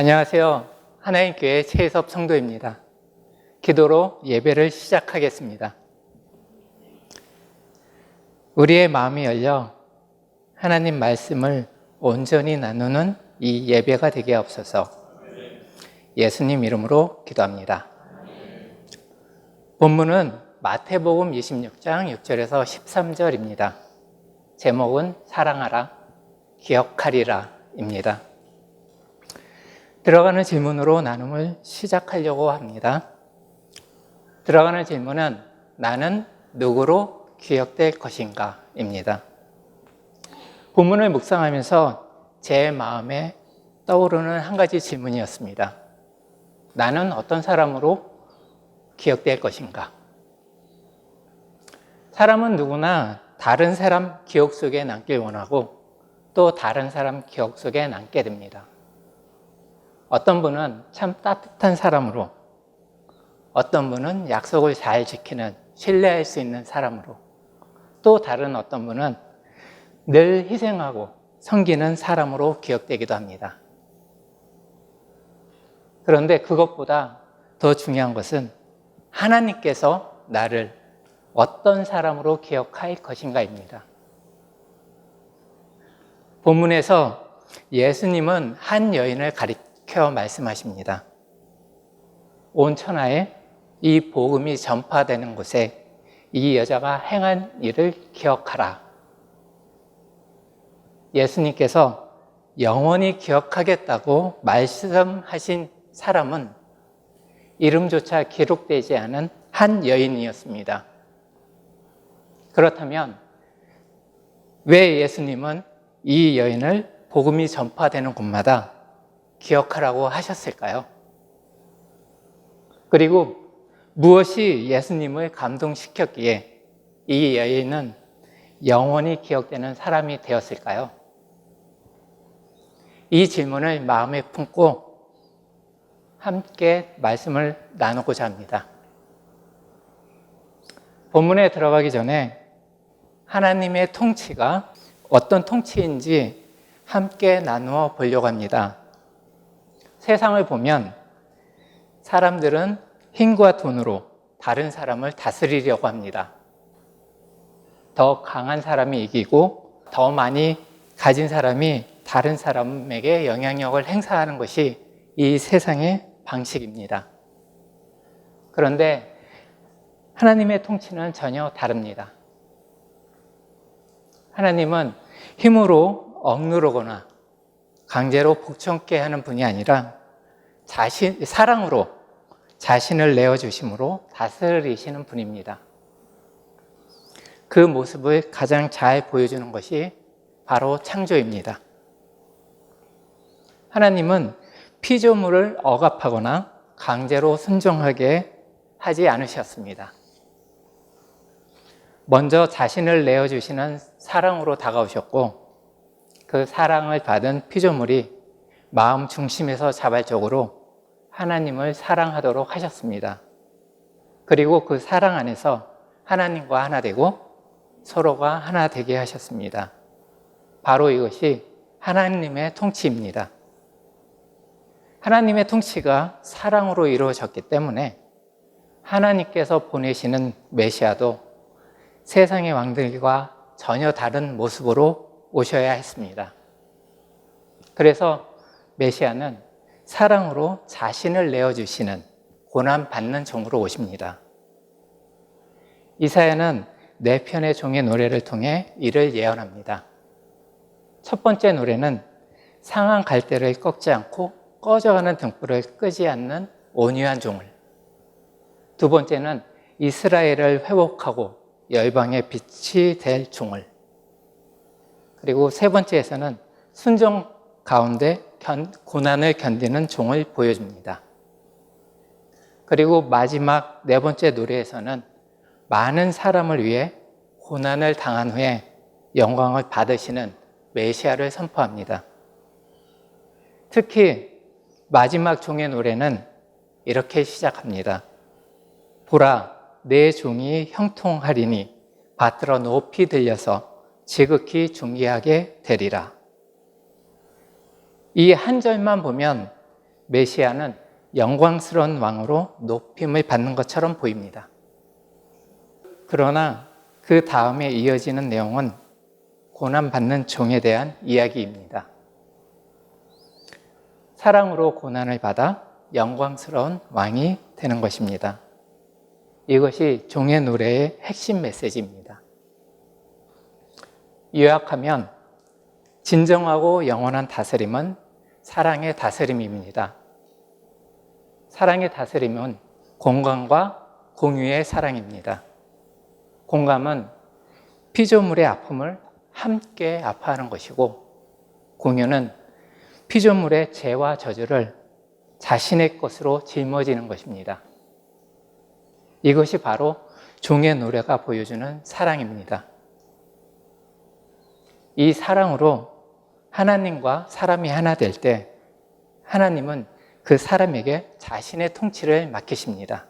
안녕하세요. 하나님교회 최혜섭 성도입니다. 기도로 예배를 시작하겠습니다. 우리의 마음이 열려 하나님 말씀을 온전히 나누는 이 예배가 되게 하옵소서. 예수님 이름으로 기도합니다. 본문은 마태복음 26장 6절에서 13절입니다. 제목은 사랑하라, 기억하리라 입니다. 들어가는 질문으로 나눔을 시작하려고 합니다. 들어가는 질문은 나는 누구로 기억될 것인가 입니다. 본문을 묵상하면서 제 마음에 떠오르는 한 가지 질문이었습니다. 나는 어떤 사람으로 기억될 것인가? 사람은 누구나 다른 사람 기억 속에 남길 원하고 또 다른 사람 기억 속에 남게 됩니다. 어떤 분은 참 따뜻한 사람으로, 어떤 분은 약속을 잘 지키는 신뢰할 수 있는 사람으로, 또 다른 어떤 분은 늘 희생하고 섬기는 사람으로 기억되기도 합니다. 그런데 그것보다 더 중요한 것은 하나님께서 나를 어떤 사람으로 기억할 것인가입니다. 본문에서 예수님은 한 여인을 가리켜 말씀하십니다. 온 천하에 이 복음이 전파되는 곳에 이 여자가 행한 일을 기억하라. 예수님께서 영원히 기억하겠다고 말씀하신 사람은 이름조차 기록되지 않은 한 여인이었습니다. 그렇다면 왜 예수님은 이 여인을 복음이 전파되는 곳마다 기억하라고 하셨을까요? 그리고 무엇이 예수님을 감동시켰기에 이 여인은 영원히 기억되는 사람이 되었을까요? 이 질문을 마음에 품고 함께 말씀을 나누고자 합니다. 본문에 들어가기 전에 하나님의 통치가 어떤 통치인지 함께 나누어 보려고 합니다. 세상을 보면 사람들은 힘과 돈으로 다른 사람을 다스리려고 합니다. 더 강한 사람이 이기고 더 많이 가진 사람이 다른 사람에게 영향력을 행사하는 것이 이 세상의 방식입니다. 그런데 하나님의 통치는 전혀 다릅니다. 하나님은 힘으로 억누르거나 강제로 복종케 하는 분이 아니라 사랑으로 자신을 내어주심으로 다스리시는 분입니다. 그 모습을 가장 잘 보여주는 것이 바로 창조입니다. 하나님은 피조물을 억압하거나 강제로 순종하게 하지 않으셨습니다. 먼저 자신을 내어주시는 사랑으로 다가오셨고 그 사랑을 받은 피조물이 마음 중심에서 자발적으로 하나님을 사랑하도록 하셨습니다. 그리고 그 사랑 안에서 하나님과 하나 되고 서로가 하나 되게 하셨습니다. 바로 이것이 하나님의 통치입니다. 하나님의 통치가 사랑으로 이루어졌기 때문에 하나님께서 보내시는 메시아도 세상의 왕들과 전혀 다른 모습으로 오셔야 했습니다. 그래서 메시아는 사랑으로 자신을 내어주시는 고난받는 종으로 오십니다. 이사야는 4편의 종의 노래를 통해 이를 예언합니다. 첫 번째 노래는 상한 갈대를 꺾지 않고 꺼져가는 등불을 끄지 않는 온유한 종을, 두 번째는 이스라엘을 회복하고 열방의 빛이 될 종을, 그리고 세 번째에서는 순종 가운데 고난을 견디는 종을 보여줍니다. 그리고 마지막 4번째 노래에서는 많은 사람을 위해 고난을 당한 후에 영광을 받으시는 메시아를 선포합니다. 특히 마지막 종의 노래는 이렇게 시작합니다. 보라, 내 종이 형통하리니 받들어 높이 들려서 지극히 존귀하게 되리라. 이 한 절만 보면 메시아는 영광스러운 왕으로 높임을 받는 것처럼 보입니다. 그러나 그 다음에 이어지는 내용은 고난받는 종에 대한 이야기입니다. 사랑으로 고난을 받아 영광스러운 왕이 되는 것입니다. 이것이 종의 노래의 핵심 메시지입니다. 요약하면 진정하고 영원한 다스림은 사랑의 다스림입니다. 사랑의 다스림은 공감과 공유의 사랑입니다. 공감은 피조물의 아픔을 함께 아파하는 것이고, 공유는 피조물의 죄와 저주를 자신의 것으로 짊어지는 것입니다. 이것이 바로 종의 노래가 보여주는 사랑입니다. 이 사랑으로 하나님과 사람이 하나 될 때 하나님은 그 사람에게 자신의 통치를 맡기십니다.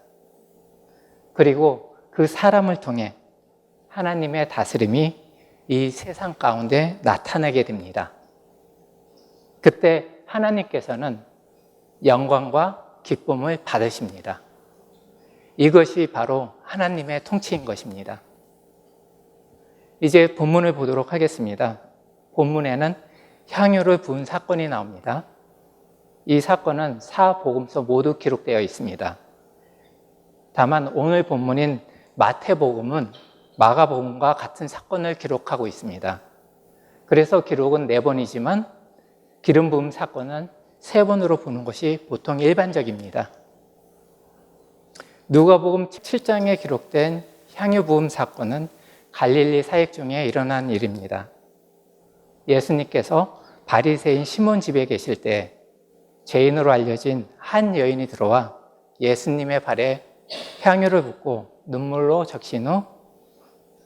그리고 그 사람을 통해 하나님의 다스림이 이 세상 가운데 나타나게 됩니다. 그때 하나님께서는 영광과 기쁨을 받으십니다. 이것이 바로 하나님의 통치인 것입니다. 이제 본문을 보도록 하겠습니다. 본문에는 향유를 부은 사건이 나옵니다. 이 사건은 사복음서 모두 기록되어 있습니다. 다만 오늘 본문인 마태복음은 마가복음과 같은 사건을 기록하고 있습니다. 그래서 기록은 4번이지만 기름 부음 사건은 3번으로 보는 것이 보통 일반적입니다. 누가복음 7장에 기록된 향유 부음 사건은 갈릴리 사역 중에 일어난 일입니다. 예수님께서 바리새인 시몬 집에 계실 때 죄인으로 알려진 한 여인이 들어와 예수님의 발에 향유를 붓고 눈물로 적신 후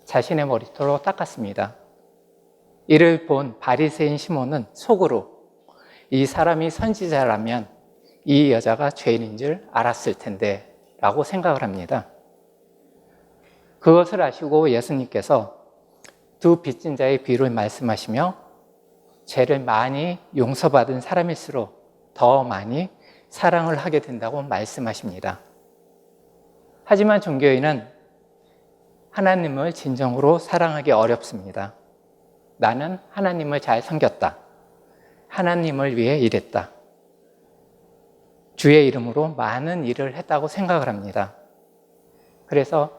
자신의 머리털로 닦았습니다. 이를 본 바리새인 시몬은 속으로 이 사람이 선지자라면 이 여자가 죄인인 줄 알았을 텐데 라고 생각을 합니다. 그것을 아시고 예수님께서 두 빚진 자의 비유를 말씀하시며 죄를 많이 용서받은 사람일수록 더 많이 사랑을 하게 된다고 말씀하십니다. 하지만 종교인은 하나님을 진정으로 사랑하기 어렵습니다. 나는 하나님을 잘 섬겼다. 하나님을 위해 일했다. 주의 이름으로 많은 일을 했다고 생각을 합니다. 그래서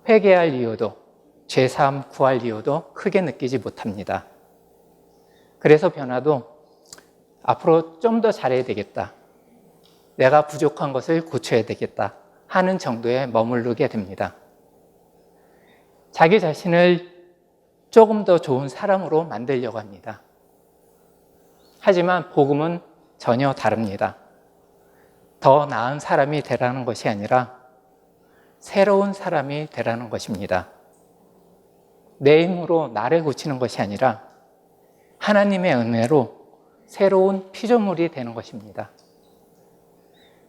회개할 이유도, 죄사함 구할 이유도 크게 느끼지 못합니다. 그래서 변화도 앞으로 좀 더 잘해야 되겠다. 내가 부족한 것을 고쳐야 되겠다 하는 정도에 머무르게 됩니다. 자기 자신을 조금 더 좋은 사람으로 만들려고 합니다. 하지만 복음은 전혀 다릅니다. 더 나은 사람이 되라는 것이 아니라 새로운 사람이 되라는 것입니다. 내 힘으로 나를 고치는 것이 아니라 하나님의 은혜로 새로운 피조물이 되는 것입니다.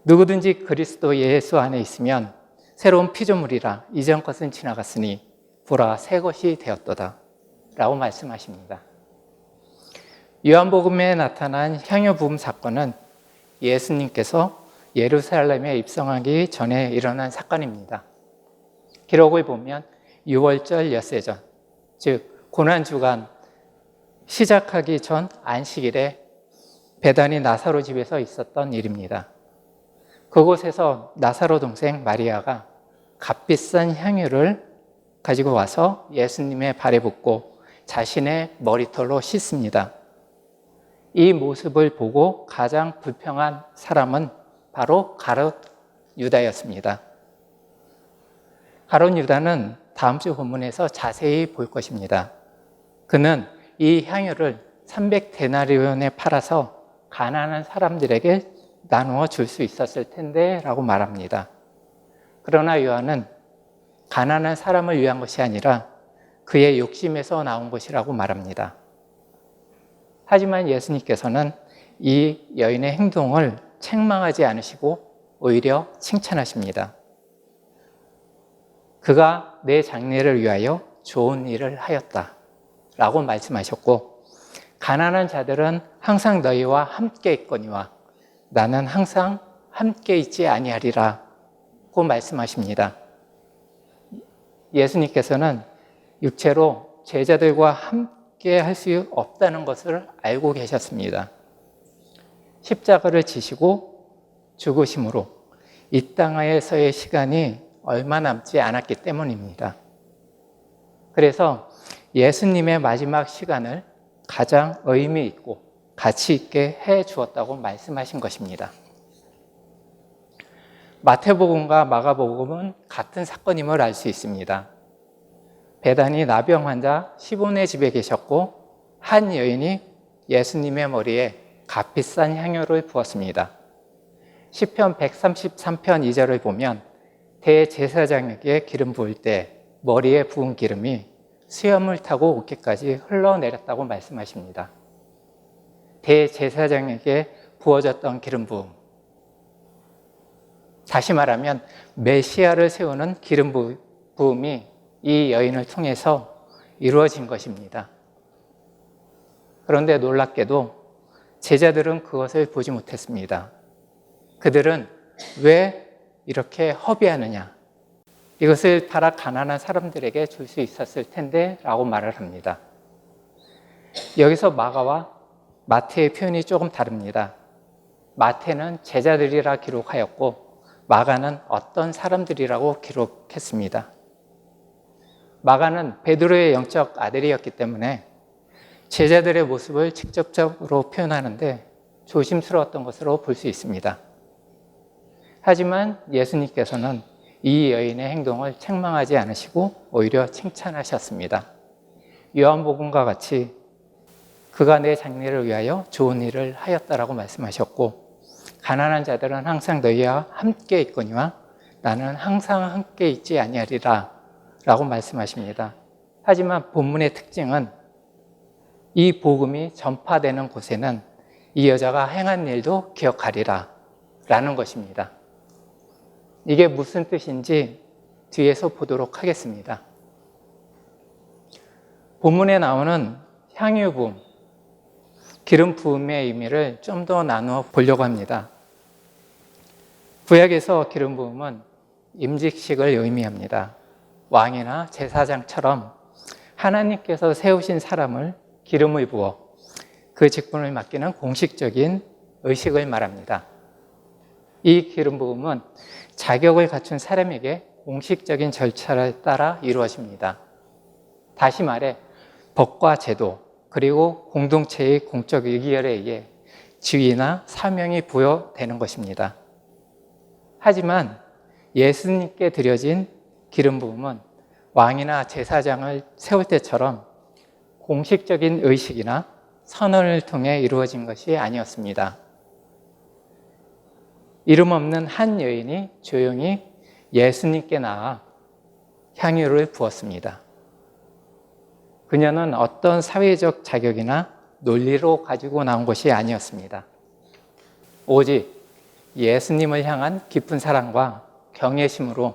누구든지 그리스도 예수 안에 있으면 새로운 피조물이라 이전 것은 지나갔으니 보라 새 것이 되었도다 라고 말씀하십니다. 요한복음에 나타난 향유 부음 사건은 예수님께서 예루살렘에 입성하기 전에 일어난 사건입니다. 기록을 보면 6월절 엿새전, 즉 고난주간 시작하기 전 안식일에 베다니 나사로 집에서 있었던 일입니다. 그곳에서 나사로 동생 마리아가 값비싼 향유를 가지고 와서 예수님의 발에 붓고 자신의 머리털로 씻습니다. 이 모습을 보고 가장 불평한 사람은 바로 가룟 유다였습니다. 가룟 유다는 다음 주 본문에서 자세히 볼 것입니다. 그는 이 향유를 300데나리온에 팔아서 가난한 사람들에게 나누어 줄 수 있었을 텐데 라고 말합니다. 그러나 요한은 가난한 사람을 위한 것이 아니라 그의 욕심에서 나온 것이라고 말합니다. 하지만 예수님께서는 이 여인의 행동을 책망하지 않으시고 오히려 칭찬하십니다. 그가 내 장래를 위하여 좋은 일을 하였다 라고 말씀하셨고, 가난한 자들은 항상 너희와 함께 있거니와 나는 항상 함께 있지 아니하리라고 말씀하십니다. 예수님께서는 육체로 제자들과 함께 할 수 없다는 것을 알고 계셨습니다. 십자가를 지시고 죽으심으로 이 땅에서의 시간이 얼마 남지 않았기 때문입니다. 그래서 예수님의 마지막 시간을 가장 의미 있고 가치 있게 해 주었다고 말씀하신 것입니다. 마태복음과 마가복음은 같은 사건임을 알 수 있습니다. 베다니 나병 환자 시몬의 집에 계셨고 한 여인이 예수님의 머리에 값비싼 향유를 부었습니다. 시편 133편 2절을 보면 대제사장에게 기름 부을 때 머리에 부은 기름이 수염을 타고 어깨까지 흘러내렸다고 말씀하십니다. 대제사장에게 부어졌던 기름 부음, 다시 말하면 메시아를 세우는 기름 부음이 이 여인을 통해서 이루어진 것입니다. 그런데 놀랍게도 제자들은 그것을 보지 못했습니다. 그들은 왜 이렇게 허비하느냐? 이것을 팔아 가난한 사람들에게 줄 수 있었을 텐데 라고 말을 합니다. 여기서 마가와 마태의 표현이 조금 다릅니다. 마태는 제자들이라 기록하였고 마가는 어떤 사람들이라고 기록했습니다. 마가는 베드로의 영적 아들이었기 때문에 제자들의 모습을 직접적으로 표현하는데 조심스러웠던 것으로 볼 수 있습니다. 하지만 예수님께서는 이 여인의 행동을 책망하지 않으시고 오히려 칭찬하셨습니다. 요한복음과 같이 그가 내 장래를 위하여 좋은 일을 하였다라고 말씀하셨고 가난한 자들은 항상 너희와 함께 있거니와 나는 항상 함께 있지 아니하리라 라고 말씀하십니다. 하지만 본문의 특징은 이 복음이 전파되는 곳에는 이 여자가 행한 일도 기억하리라 라는 것입니다. 이게 무슨 뜻인지 뒤에서 보도록 하겠습니다. 본문에 나오는 향유 부음, 기름 부음의 의미를 좀 더 나누어 보려고 합니다. 구약에서 기름 부음은 임직식을 의미합니다. 왕이나 제사장처럼 하나님께서 세우신 사람을 기름을 부어 그 직분을 맡기는 공식적인 의식을 말합니다. 이 기름 부음은 자격을 갖춘 사람에게 공식적인 절차를 따라 이루어집니다. 다시 말해 법과 제도 그리고 공동체의 공적 의결에 의해 지위나 사명이 부여되는 것입니다. 하지만 예수님께 드려진 기름 부음은 왕이나 제사장을 세울 때처럼 공식적인 의식이나 선언을 통해 이루어진 것이 아니었습니다. 이름 없는 한 여인이 조용히 예수님께 나아 향유를 부었습니다. 그녀는 어떤 사회적 자격이나 논리로 가지고 나온 것이 아니었습니다. 오직 예수님을 향한 깊은 사랑과 경외심으로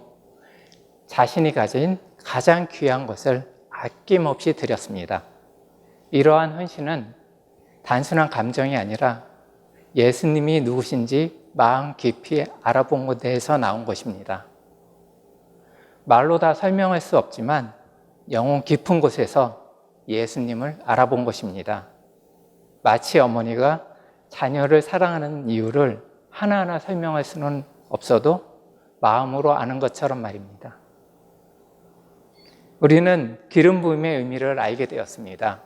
자신이 가진 가장 귀한 것을 아낌없이 드렸습니다. 이러한 헌신은 단순한 감정이 아니라 예수님이 누구신지 마음 깊이 알아본 곳에서 나온 것입니다. 말로 다 설명할 수 없지만 영혼 깊은 곳에서 예수님을 알아본 것입니다. 마치 어머니가 자녀를 사랑하는 이유를 하나하나 설명할 수는 없어도 마음으로 아는 것처럼 말입니다. 우리는 기름 부음의 의미를 알게 되었습니다.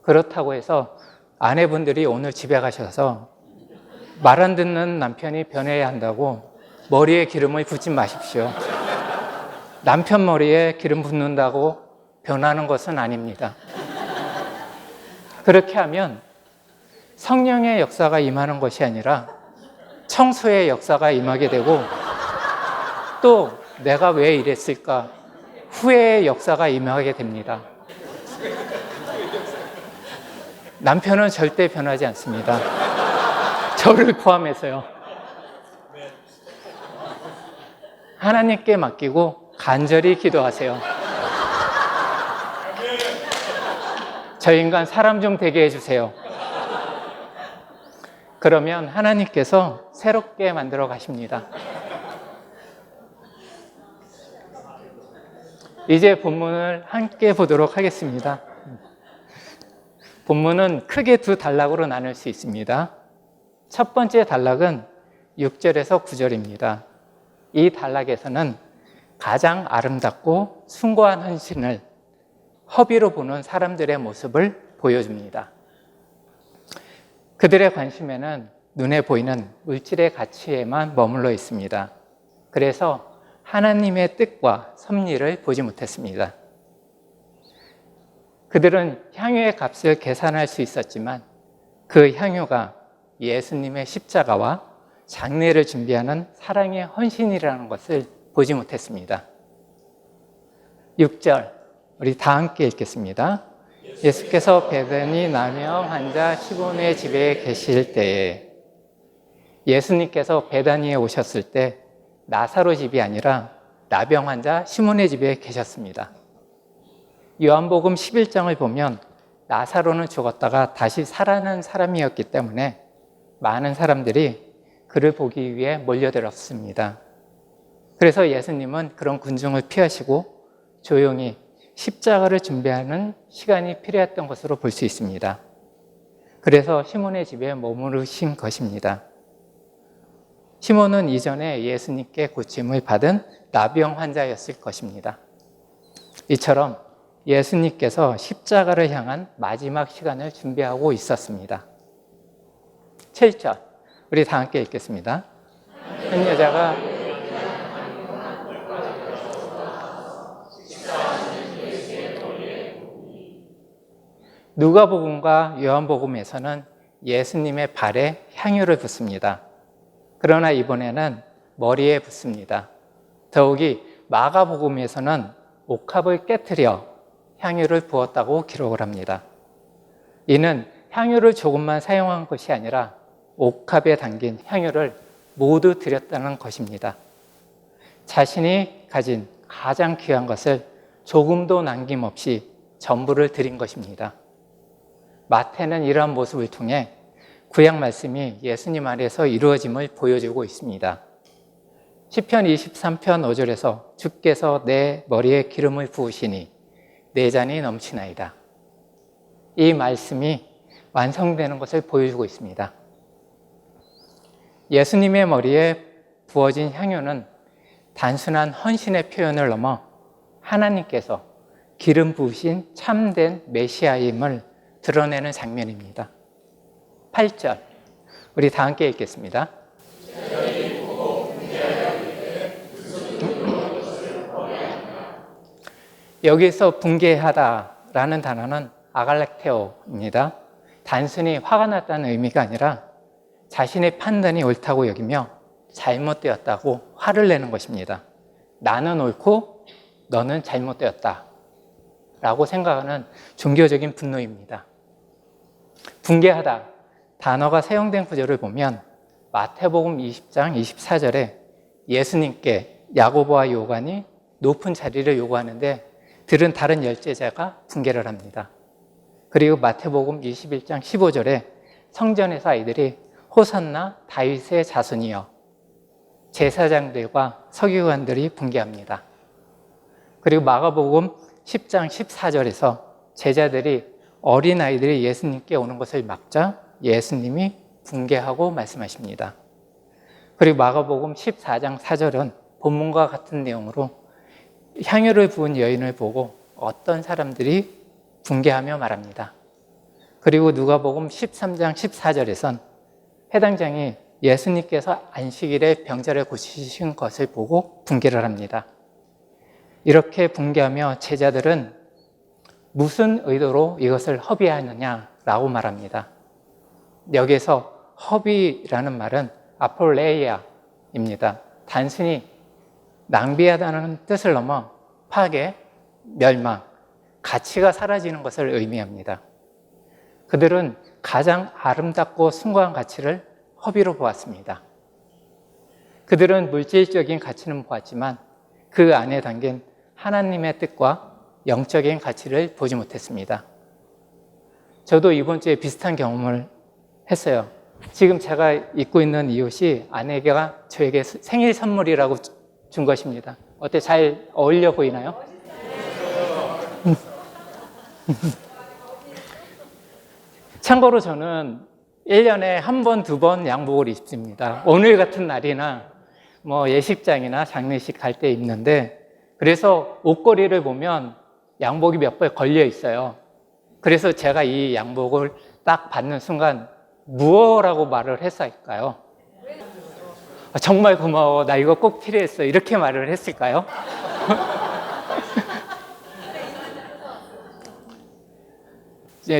그렇다고 해서 아내분들이 오늘 집에 가셔서 말 안 듣는 남편이 변해야 한다고 머리에 기름을 붓지 마십시오. 남편 머리에 기름 붓는다고 변하는 것은 아닙니다. 그렇게 하면 성령의 역사가 임하는 것이 아니라 청소의 역사가 임하게 되고 또 내가 왜 이랬을까 후회의 역사가 임하게 됩니다. 남편은 절대 변하지 않습니다. 저를 포함해서요. 하나님께 맡기고 간절히 기도하세요. 저 인간 사람 좀 되게 해주세요. 그러면 하나님께서 새롭게 만들어 가십니다. 이제 본문을 함께 보도록 하겠습니다. 본문은 크게 두 단락으로 나눌 수 있습니다. 첫 번째 단락은 6절에서 9절입니다. 이 단락에서는 가장 아름답고 숭고한 헌신을 허비로 보는 사람들의 모습을 보여줍니다. 그들의 관심에는 눈에 보이는 물질의 가치에만 머물러 있습니다. 그래서 하나님의 뜻과 섭리를 보지 못했습니다. 그들은 향유의 값을 계산할 수 있었지만 그 향유가 예수님의 십자가와 장례를 준비하는 사랑의 헌신이라는 것을 보지 못했습니다. 6절, 우리 다 함께 읽겠습니다. 예수께서 베다니 나병 환자 시몬의 집에 계실 때에, 예수님께서 베다니에 오셨을 때 나사로 집이 아니라 나병 환자 시몬의 집에 계셨습니다. 요한복음 11장을 보면 나사로는 죽었다가 다시 살아난 사람이었기 때문에 많은 사람들이 그를 보기 위해 몰려들었습니다. 그래서 예수님은 그런 군중을 피하시고 조용히 십자가를 준비하는 시간이 필요했던 것으로 볼 수 있습니다. 그래서 시몬의 집에 머무르신 것입니다. 시몬은 이전에 예수님께 고침을 받은 나병 환자였을 것입니다. 이처럼 예수님께서 십자가를 향한 마지막 시간을 준비하고 있었습니다. 7절, 우리 다 함께 읽겠습니다. 한 여자가 누가복음과 요한복음에서는 예수님의 발에 향유를 붓습니다. 그러나 이번에는 머리에 붓습니다. 더욱이 마가복음에서는 옥합을 깨트려 향유를 부었다고 기록을 합니다. 이는 향유를 조금만 사용한 것이 아니라 옥합에 담긴 향유를 모두 드렸다는 것입니다. 자신이 가진 가장 귀한 것을 조금도 남김없이 전부를 드린 것입니다. 마태는 이러한 모습을 통해 구약 말씀이 예수님 안에서 이루어짐을 보여주고 있습니다. 시편 23편 5절에서 주께서 내 머리에 기름을 부으시니 내 잔이 넘치나이다. 이 말씀이 완성되는 것을 보여주고 있습니다. 예수님의 머리에 부어진 향유는 단순한 헌신의 표현을 넘어 하나님께서 기름 부으신 참된 메시아임을 드러내는 장면입니다. 8절, 우리 다 함께 읽겠습니다. 여기서 붕괴하다라는 단어는 아갈렉테오입니다. 단순히 화가 났다는 의미가 아니라 자신의 판단이 옳다고 여기며 잘못되었다고 화를 내는 것입니다. 나는 옳고 너는 잘못되었다 라고 생각하는 종교적인 분노입니다. 붕괴하다 단어가 사용된 구절을 보면 마태복음 20장 24절에 예수님께 야고보와 요한이 높은 자리를 요구하는데 들은 다른 열제자가 붕괴를 합니다. 그리고 마태복음 21장 15절에 성전에서 아이들이 호산나 다윗의 자손이여, 제사장들과 서기관들이 붕괴합니다. 그리고 마가복음 10장 14절에서 제자들이 어린아이들이 예수님께 오는 것을 막자 예수님이 붕괴하고 말씀하십니다. 그리고 마가복음 14장 4절은 본문과 같은 내용으로 향유를 부은 여인을 보고 어떤 사람들이 붕괴하며 말합니다. 그리고 누가복음 13장 14절에선 해당장이 예수님께서 안식일에 병자를 고치신 것을 보고 붕괴를 합니다. 이렇게 붕괴하며 제자들은 무슨 의도로 이것을 허비하느냐라고 말합니다. 여기서 허비라는 말은 아폴레이아입니다. 단순히 낭비하다는 뜻을 넘어 파괴, 멸망, 가치가 사라지는 것을 의미합니다. 그들은 가장 아름답고 숭고한 가치를 허비로 보았습니다. 그들은 물질적인 가치는 보았지만 그 안에 담긴 하나님의 뜻과 영적인 가치를 보지 못했습니다. 저도 이번 주에 비슷한 경험을 했어요. 지금 제가 입고 있는 이 옷이 아내가 저에게 생일 선물이라고 준 것입니다. 어때? 잘 어울려 보이나요? 참고로 저는 1년에 한 번, 두 번 양복을 입습니다. 오늘 같은 날이나 뭐 예식장이나 장례식 갈 때 입는데, 그래서 옷걸이를 보면 양복이 몇 벌 걸려 있어요. 그래서 제가 이 양복을 딱 받는 순간 무엇라고 말을 했을까요? 정말 고마워. 나 이거 꼭 필요했어. 이렇게 말을 했을까요?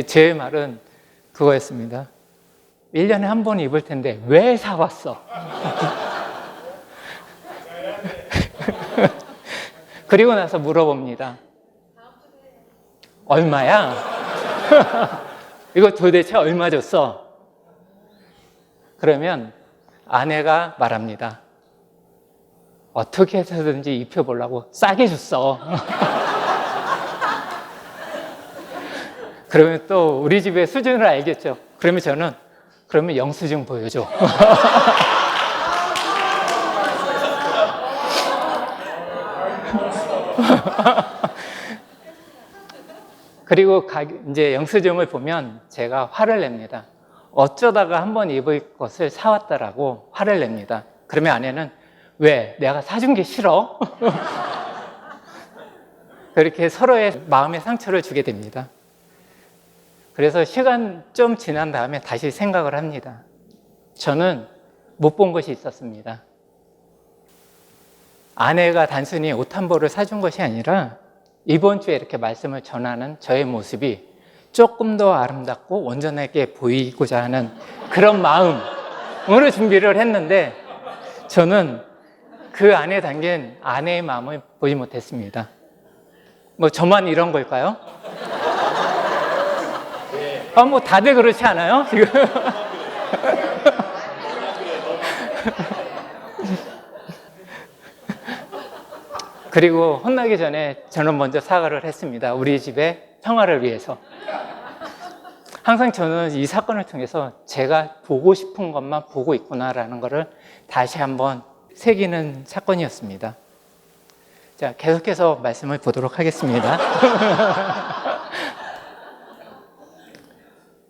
제 말은 그거였습니다. 1년에 한 번 입을 텐데 왜 사왔어? 그리고 나서 물어봅니다. 얼마야? 이거 도대체 얼마 줬어? 그러면 아내가 말합니다. 어떻게 해서든지 입혀보려고 싸게 줬어. 그러면 또 우리 집의 수준을 알겠죠. 그러면 저는 그러면 영수증 보여줘. 그리고 이제 영수증을 보면 제가 화를 냅니다. 어쩌다가 한번 입을 것을 사왔다라고 화를 냅니다. 그러면 아내는 왜? 내가 사준 게 싫어? 그렇게 서로의 마음의 상처를 주게 됩니다. 그래서 시간 좀 지난 다음에 다시 생각을 합니다. 저는 못 본 것이 있었습니다. 아내가 단순히 옷 한 벌을 사준 것이 아니라 이번 주에 이렇게 말씀을 전하는 저의 모습이 조금 더 아름답고 온전하게 보이고자 하는 그런 마음으로 준비를 했는데, 저는 그 안에 담긴 아내의 마음을 보지 못했습니다. 뭐 저만 이런 걸까요? 뭐 다들 그렇지 않아요? 지금. 그리고 혼나기 전에 저는 먼저 사과를 했습니다. 우리 집의 평화를 위해서. 항상 저는 이 사건을 통해서 제가 보고 싶은 것만 보고 있구나라는 것을 다시 한번 새기는 사건이었습니다. 자, 계속해서 말씀을 보도록 하겠습니다.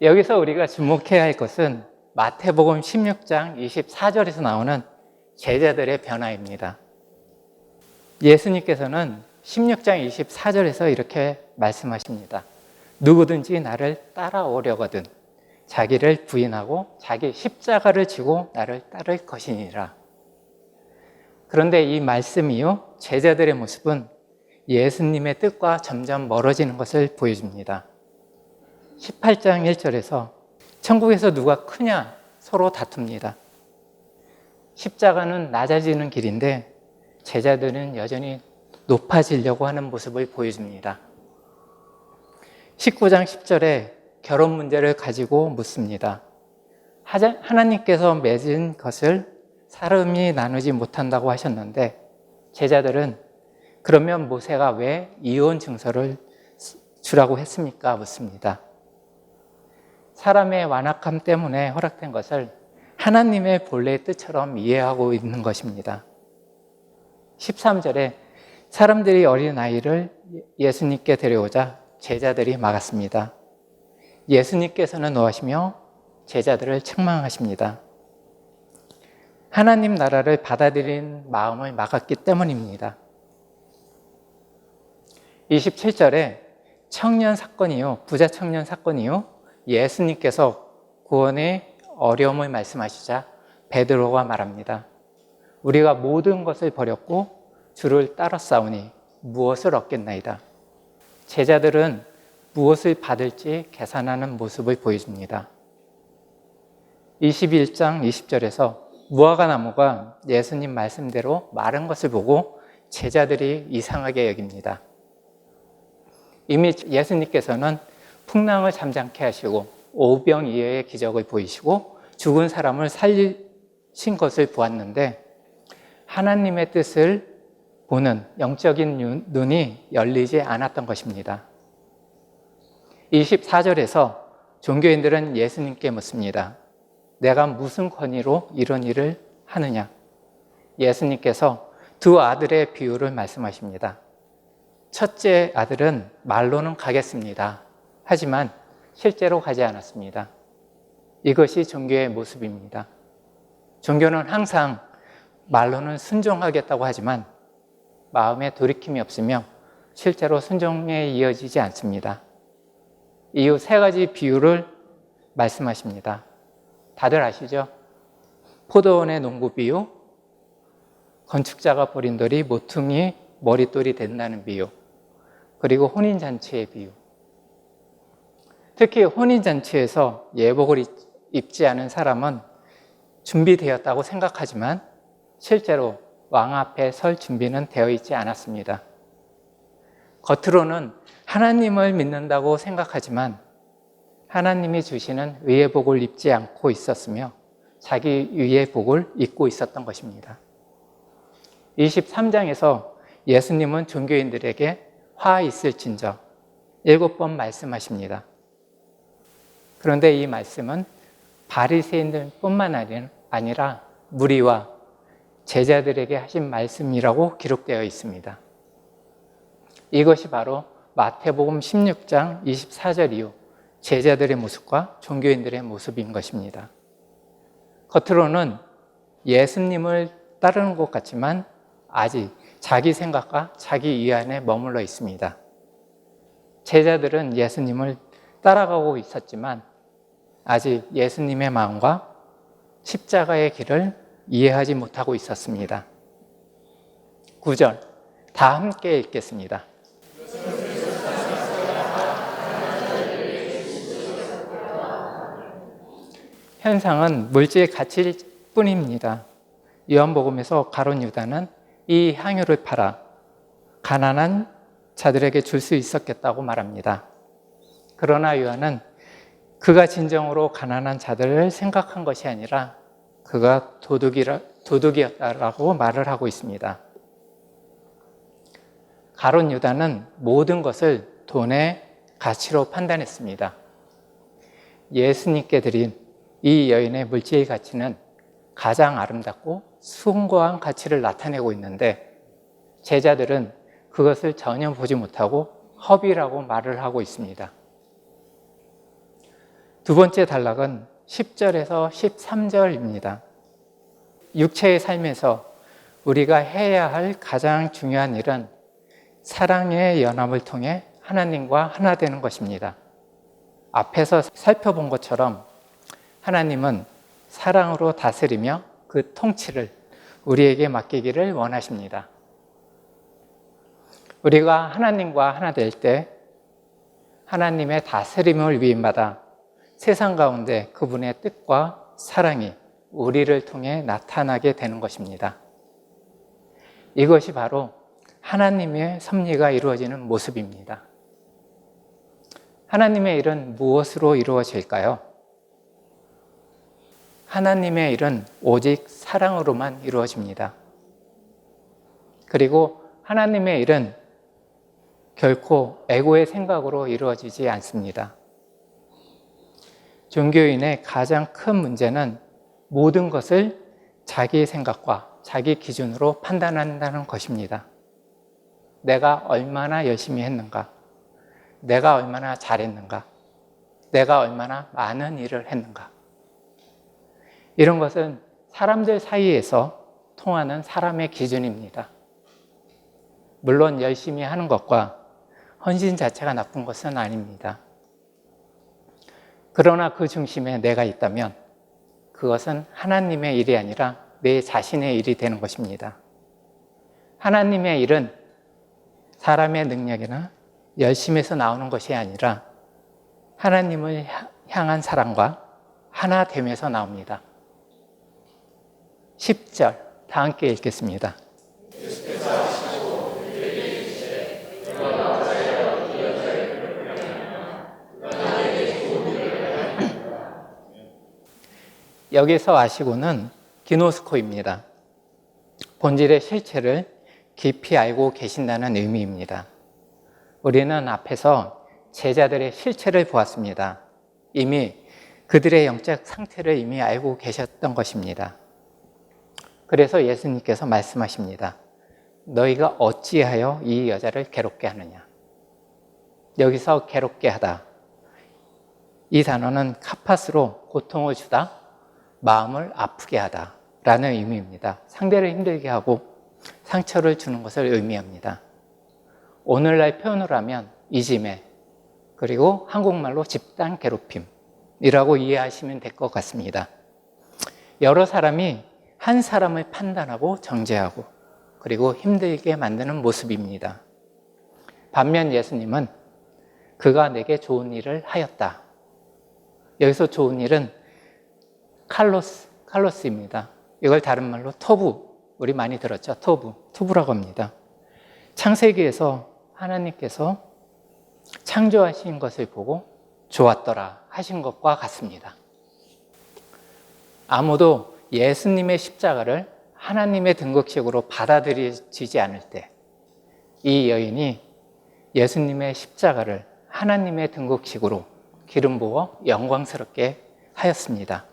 여기서 우리가 주목해야 할 것은 마태복음 16장 24절에서 나오는 제자들의 변화입니다. 예수님께서는 16장 24절에서 이렇게 말씀하십니다. 누구든지 나를 따라오려거든 자기를 부인하고 자기 십자가를 지고 나를 따를 것이니라. 그런데 이 말씀 이후 제자들의 모습은 예수님의 뜻과 점점 멀어지는 것을 보여줍니다. 18장 1절에서 천국에서 누가 크냐 서로 다툽니다. 십자가는 낮아지는 길인데 제자들은 여전히 높아지려고 하는 모습을 보여줍니다. 19장 10절에 결혼 문제를 가지고 묻습니다. 하나님께서 맺은 것을 사람이 나누지 못한다고 하셨는데 제자들은 그러면 모세가 왜 이혼 증서를 주라고 했습니까? 묻습니다. 사람의 완악함 때문에 허락된 것을 하나님의 본래의 뜻처럼 이해하고 있는 것입니다. 13절에 사람들이 어린아이를 예수님께 데려오자 제자들이 막았습니다. 예수님께서는 노하시며 제자들을 책망하십니다. 하나님 나라를 받아들인 마음을 막았기 때문입니다. 27절에 청년 사건이요, 부자 청년 사건이요, 예수님께서 구원의 어려움을 말씀하시자 베드로가 말합니다. 우리가 모든 것을 버렸고 주를 따랐사오니 무엇을 얻겠나이다. 제자들은 무엇을 받을지 계산하는 모습을 보여줍니다. 21장 20절에서 무화과 나무가 예수님 말씀대로 마른 것을 보고 제자들이 이상하게 여깁니다. 이미 예수님께서는 풍랑을 잠잠케 하시고 오병이어의 기적을 보이시고 죽은 사람을 살리신 것을 보았는데 하나님의 뜻을 보는 영적인 눈이 열리지 않았던 것입니다. 24절에서 종교인들은 예수님께 묻습니다. 내가 무슨 권위로 이런 일을 하느냐? 예수님께서 두 아들의 비유를 말씀하십니다. 첫째 아들은 말로는 가겠습니다. 하지만 실제로 가지 않았습니다. 이것이 종교의 모습입니다. 종교는 항상 말로는 순종하겠다고 하지만 마음에 돌이킴이 없으며 실제로 순종에 이어지지 않습니다. 이후 세 가지 비유를 말씀하십니다. 다들 아시죠? 포도원의 농부 비유, 건축자가 버린 돌이 모퉁이 머릿돌이 된다는 비유, 그리고 혼인잔치의 비유. 특히 혼인잔치에서 예복을 입지 않은 사람은 준비되었다고 생각하지만 실제로 왕 앞에 설 준비는 되어 있지 않았습니다. 겉으로는 하나님을 믿는다고 생각하지만 하나님이 주시는 의의 복을 입지 않고 있었으며 자기 위의 복을 입고 있었던 것입니다. 23장에서 예수님은 종교인들에게 화 있을진저 7번 말씀하십니다. 그런데 이 말씀은 바리새인들뿐만 아니라 무리와 제자들에게 하신 말씀이라고 기록되어 있습니다. 이것이 바로 마태복음 16장 24절 이후 제자들의 모습과 종교인들의 모습인 것입니다. 겉으로는 예수님을 따르는 것 같지만 아직 자기 생각과 자기 위안에 머물러 있습니다. 제자들은 예수님을 따라가고 있었지만 아직 예수님의 마음과 십자가의 길을 이해하지 못하고 있었습니다. 9절 다 함께 읽겠습니다. 현상은 물질 가치일 뿐입니다. 요한복음에서 가룟 유다는 이 향유를 팔아 가난한 자들에게 줄 수 있었겠다고 말합니다. 그러나 요한은 그가 진정으로 가난한 자들을 생각한 것이 아니라 그가 도둑이었다라고 말을 하고 있습니다. 가룟 유다는 모든 것을 돈의 가치로 판단했습니다. 예수님께 드린 이 여인의 물질 가치는 가장 아름답고 숭고한 가치를 나타내고 있는데 제자들은 그것을 전혀 보지 못하고 허비라고 말을 하고 있습니다. 두 번째 단락은 10절에서 13절입니다. 육체의 삶에서 우리가 해야 할 가장 중요한 일은 사랑의 연합을 통해 하나님과 하나 되는 것입니다. 앞에서 살펴본 것처럼 하나님은 사랑으로 다스리며 그 통치를 우리에게 맡기기를 원하십니다. 우리가 하나님과 하나 될 때 하나님의 다스림을 위임받아 세상 가운데 그분의 뜻과 사랑이 우리를 통해 나타나게 되는 것입니다. 이것이 바로 하나님의 섭리가 이루어지는 모습입니다. 하나님의 일은 무엇으로 이루어질까요? 하나님의 일은 오직 사랑으로만 이루어집니다. 그리고 하나님의 일은 결코 에고의 생각으로 이루어지지 않습니다. 종교인의 가장 큰 문제는 모든 것을 자기 생각과 자기 기준으로 판단한다는 것입니다. 내가 얼마나 열심히 했는가? 내가 얼마나 잘했는가? 내가 얼마나 많은 일을 했는가? 이런 것은 사람들 사이에서 통하는 사람의 기준입니다. 물론 열심히 하는 것과 헌신 자체가 나쁜 것은 아닙니다. 그러나 그 중심에 내가 있다면 그것은 하나님의 일이 아니라 내 자신의 일이 되는 것입니다. 하나님의 일은 사람의 능력이나 열심에서 나오는 것이 아니라 하나님을 향한 사랑과 하나 됨에서 나옵니다. 10절 다 함께 읽겠습니다. 여기서 아시고는 기노스코입니다. 본질의 실체를 깊이 알고 계신다는 의미입니다. 우리는 앞에서 제자들의 실체를 보았습니다. 이미 그들의 영적 상태를 이미 알고 계셨던 것입니다. 그래서 예수님께서 말씀하십니다. 너희가 어찌하여 이 여자를 괴롭게 하느냐. 여기서 괴롭게 하다. 이 단어는 카파스로 고통을 주다, 마음을 아프게 하다 라는 의미입니다. 상대를 힘들게 하고 상처를 주는 것을 의미합니다. 오늘날 표현으로 하면 이지매, 그리고 한국말로 집단 괴롭힘이라고 이해하시면 될 것 같습니다. 여러 사람이 한 사람을 판단하고 정죄하고 그리고 힘들게 만드는 모습입니다. 반면 예수님은 그가 내게 좋은 일을 하였다. 여기서 좋은 일은 칼로스입니다. 이걸 다른 말로 토부, 우리 많이 들었죠? 토부라고 합니다. 창세기에서 하나님께서 창조하신 것을 보고 좋았더라 하신 것과 같습니다. 아무도 예수님의 십자가를 하나님의 등극식으로 받아들이지 않을 때 이 여인이 예수님의 십자가를 하나님의 등극식으로 기름 부어 영광스럽게 하였습니다.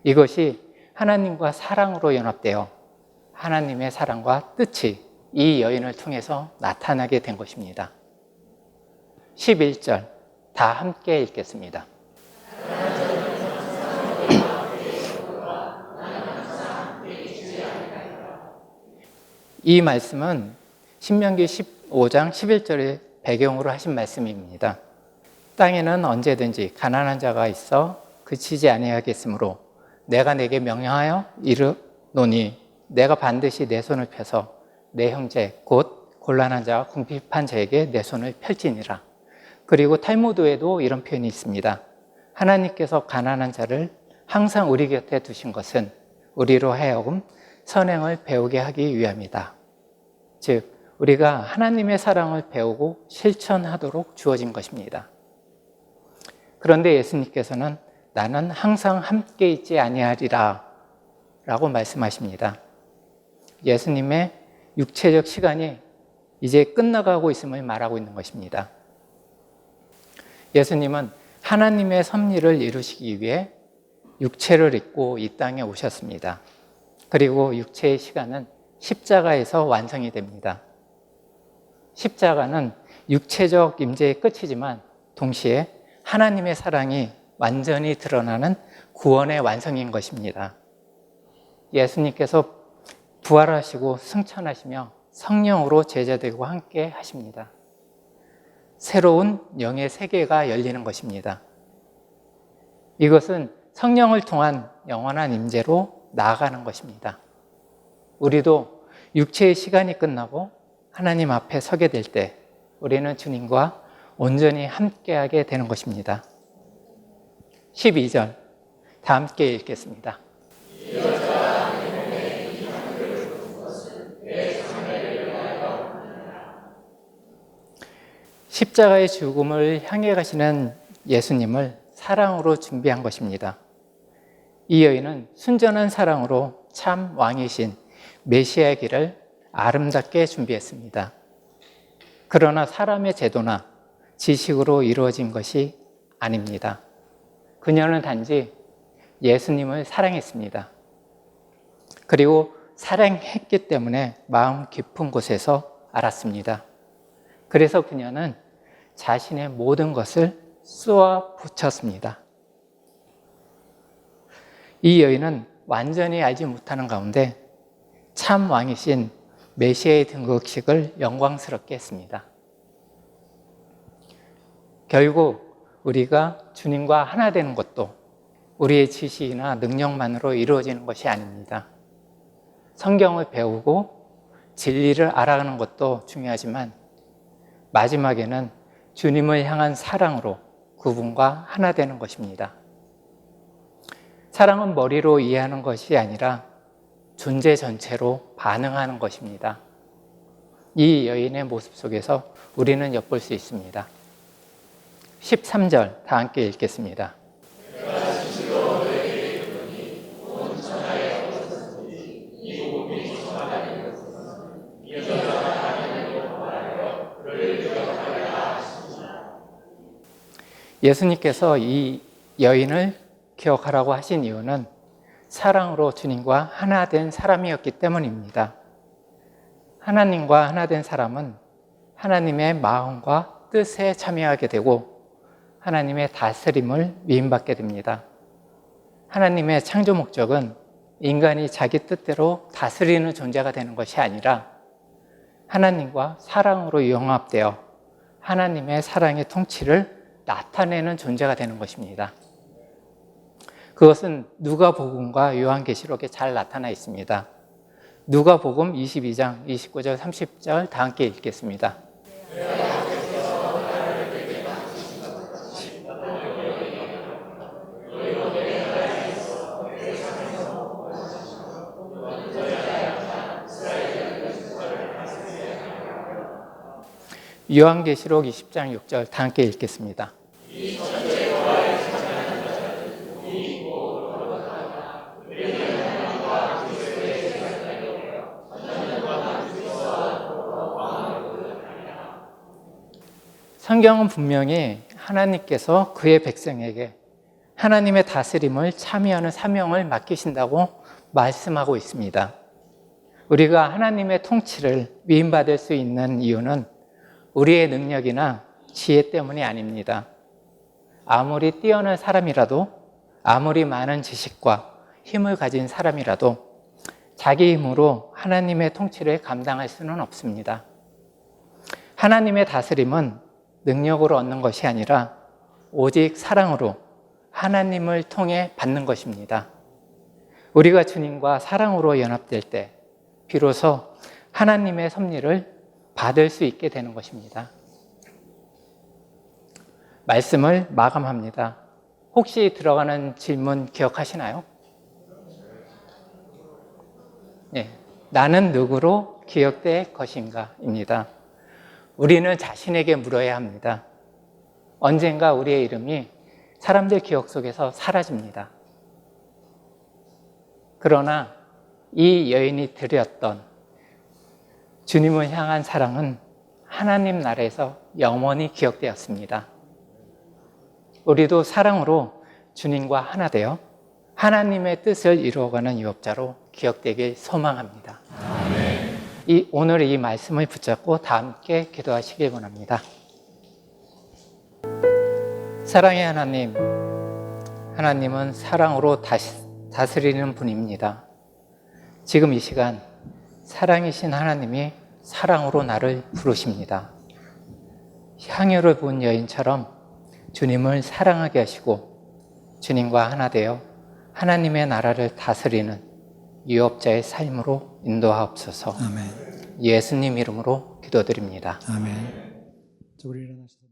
이것이 하나님과 사랑으로 연합되어 하나님의 사랑과 뜻이 이 여인을 통해서 나타나게 된 것입니다. 11절 다 함께 읽겠습니다. 이 말씀은 신명기 15장 11절의 배경으로 하신 말씀입니다. 땅에는 언제든지 가난한 자가 있어 그치지 아니하겠으므로 내가 내게 명령하여 이르노니 내가 반드시 내 손을 펴서 내 형제 곧 곤란한 자와 궁핍한 자에게 내 손을 펼지니라. 그리고 탈무드에도 이런 표현이 있습니다. 하나님께서 가난한 자를 항상 우리 곁에 두신 것은 우리로 하여금 선행을 배우게 하기 위함이다. 즉 우리가 하나님의 사랑을 배우고 실천하도록 주어진 것입니다. 그런데 예수님께서는 나는 항상 함께 있지 아니하리라 라고 말씀하십니다. 예수님의 육체적 시간이 이제 끝나가고 있음을 말하고 있는 것입니다. 예수님은 하나님의 섭리를 이루시기 위해 육체를 입고 이 땅에 오셨습니다. 그리고 육체의 시간은 십자가에서 완성이 됩니다. 십자가는 육체적 임재의 끝이지만 동시에 하나님의 사랑이 완전히 드러나는 구원의 완성인 것입니다. 예수님께서 부활하시고 승천하시며 성령으로 제자들과 함께 하십니다. 새로운 영의 세계가 열리는 것입니다. 이것은 성령을 통한 영원한 임재로 나아가는 것입니다. 우리도 육체의 시간이 끝나고 하나님 앞에 서게 될 때 우리는 주님과 온전히 함께하게 되는 것입니다. 12절 다 함께 읽겠습니다. 십자가의 죽음을 향해 가시는 예수님을 사랑으로 준비한 것입니다. 이 여인은 순전한 사랑으로 참 왕이신 메시아의 길을 아름답게 준비했습니다. 그러나 사람의 제도나 지식으로 이루어진 것이 아닙니다. 그녀는 단지 예수님을 사랑했습니다. 그리고 사랑했기 때문에 마음 깊은 곳에서 알았습니다. 그래서 그녀는 자신의 모든 것을 쏘아 붙였습니다. 이 여인은 완전히 알지 못하는 가운데 참 왕이신 메시아의 등극식을 영광스럽게 했습니다. 결국 우리가 주님과 하나 되는 것도 우리의 지식이나 능력만으로 이루어지는 것이 아닙니다. 성경을 배우고 진리를 알아가는 것도 중요하지만 마지막에는 주님을 향한 사랑으로 그분과 하나 되는 것입니다. 사랑은 머리로 이해하는 것이 아니라 존재 전체로 반응하는 것입니다. 이 여인의 모습 속에서 우리는 엿볼 수 있습니다. 13절 다 함께 읽겠습니다. 예수님께서 이 여인을 기억하라고 하신 이유는 사랑으로 주님과 하나 된 사람이었기 때문입니다. 하나님과 하나 된 사람은 하나님의 마음과 뜻에 참여하게 되고 하나님의 다스림을 위임받게 됩니다. 하나님의 창조 목적은 인간이 자기 뜻대로 다스리는 존재가 되는 것이 아니라 하나님과 사랑으로 융합되어 하나님의 사랑의 통치를 나타내는 존재가 되는 것입니다. 그것은 누가복음과 요한계시록에 잘 나타나 있습니다. 누가복음 22장 29절 30절 다 함께 읽겠습니다. 요한계시록 20장 6절 다 함께 읽겠습니다. 성경은 분명히 하나님께서 그의 백성에게 하나님의 다스림을 참여하는 사명을 맡기신다고 말씀하고 있습니다. 우리가 하나님의 통치를 위임받을 수 있는 이유는 우리의 능력이나 지혜 때문이 아닙니다. 아무리 뛰어난 사람이라도, 아무리 많은 지식과 힘을 가진 사람이라도 자기 힘으로 하나님의 통치를 감당할 수는 없습니다. 하나님의 다스림은 능력으로 얻는 것이 아니라 오직 사랑으로 하나님을 통해 받는 것입니다. 우리가 주님과 사랑으로 연합될 때 비로소 하나님의 섭리를 받을 수 있게 되는 것입니다. 말씀을 마감합니다. 혹시 들어가는 질문 기억하시나요? 네, 나는 누구로 기억될 것인가? 입니다. 우리는 자신에게 물어야 합니다. 언젠가 우리의 이름이 사람들 기억 속에서 사라집니다. 그러나 이 여인이 드렸던 주님을 향한 사랑은 하나님 나라에서 영원히 기억되었습니다. 우리도 사랑으로 주님과 하나 되어 하나님의 뜻을 이루어가는 유업자로 기억되길 소망합니다. 오늘 이 말씀을 붙잡고 다 함께 기도하시길 원합니다. 사랑의 하나님, 하나님은 사랑으로 다스리는 분입니다. 지금 이 시간 사랑이신 하나님이 사랑으로 나를 부르십니다. 향유를 부은 여인처럼 주님을 사랑하게 하시고 주님과 하나 되어 하나님의 나라를 다스리는 유업자의 삶으로 인도하옵소서. 아멘. 예수님 이름으로 기도드립니다. 아멘. 우리 일어나시죠.